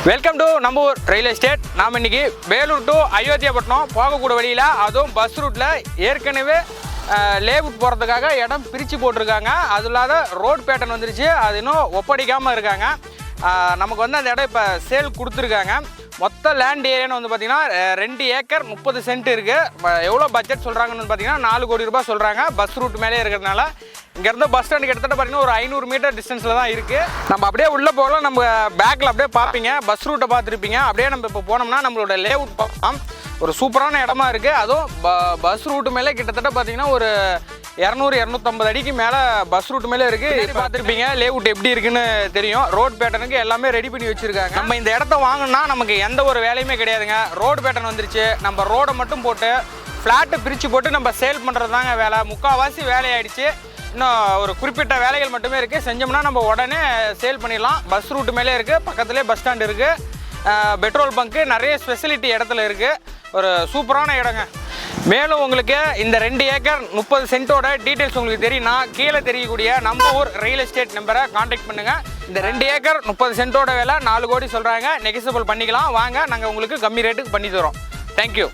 Welcome to நம்ம ஊர் ரயில் estate. நாம் இன்றைக்கி வேலூர் டு அயோத்தியாப்பட்டினம் போகக்கூடிய வழியில் அதுவும் பஸ் ரூட்டில் ஏற்கனவே லேஅவுட் போகிறதுக்காக இடம் பிரித்து போட்டிருக்காங்க. அது இல்லாத ரோட் பேட்டர்ன் வந்துருச்சு, அது இன்னும் ஒப்படைக்காமல் இருக்காங்க. நமக்கு வந்து அந்த இடம் இப்போ சேல் கொடுத்துருக்காங்க. மொத்த லேண்ட் ஏரியான்னு வந்து பார்த்திங்கன்னா 2 ஏக்கர் 30 சென்ட் இருக்குது. எவ்வளோ பட்ஜெட் சொல்கிறாங்கன்னு வந்து பார்த்திங்கன்னா 4 கோடி ரூபாய் சொல்கிறாங்க. பஸ் ரூட் மேலே இருக்கிறதுனால இங்கேருந்து பஸ் ஸ்டாண்டு கிட்டத்தட்ட பார்த்திங்கன்னா ஒரு 500 மீட்டர் டிஸ்டன்ஸில் தான் இருக்குது. நம்ம அப்படியே உள்ளே போகலாம். நம்ம பேக்கில் அப்படியே பார்ப்பீங்க, பஸ் ரூட்டை பார்த்துருப்பீங்க. அப்படியே நம்ம இப்போ போனோம்னா நம்மளோட லேஅவுட் பார்க்கலாம். ஒரு சூப்பரான இடமா இருக்குது. அதுவும் பஸ் ரூட்டு மேலே கிட்டத்தட்ட பார்த்திங்கன்னா ஒரு 200-250 அடிக்கு மேலே பஸ் ரூட் மேலே இருக்குது. பார்த்துருப்பீங்க, லேஅவுட் எப்படி இருக்குன்னு தெரியும். ரோட் பேட்டர்னுக்கு எல்லாமே ரெடி பண்ணி வச்சுருக்காங்க. நம்ம இந்த இடத்த வாங்கினா நமக்கு எந்த ஒரு வேலையுமே கிடையாதுங்க. ரோடு பேட்டர்ன் வந்துருச்சு. நம்ம ரோடை மட்டும் போட்டு ஃப்ளாட்டை பிரித்து போட்டு நம்ம சேல் பண்ணுறது தாங்க வேலை. முக்கால்வாசி வேலையாயிடுச்சு. இன்னும் ஒரு குறிப்பிட்ட வேலைகள் மட்டுமே இருக்குது. செஞ்சோம்னா நம்ம உடனே சேல் பண்ணிடலாம். பஸ் ரூட்டு மேலே இருக்குது, பக்கத்துலேயே பஸ் ஸ்டாண்ட் இருக்குது, பெட்ரோல் பங்க்கு, நிறைய ஸ்பெசிலிட்டி இடத்துல இருக்குது. ஒரு சூப்பரான இடங்க. மேலும் உங்களுக்கு இந்த 2 ஏக்கர் 30 சென்ட்டோட டீட்டெயில்ஸ் உங்களுக்கு தெரியும்னா கீழே தெரியக்கூடிய நம்ம ஊர் ரியல் எஸ்டேட் நம்பரை காண்டாக்ட் பண்ணுங்கள். இந்த 2 ஏக்கர் 30 சென்ட்டோட விலை 4 கோடி சொல்கிறாங்க. நெகோசியபிள் பண்ணிக்கலாம். வாங்க, நாங்கள் உங்களுக்கு கம்மி ரேட்டுக்கு பண்ணி தரோம். தேங்க்யூ.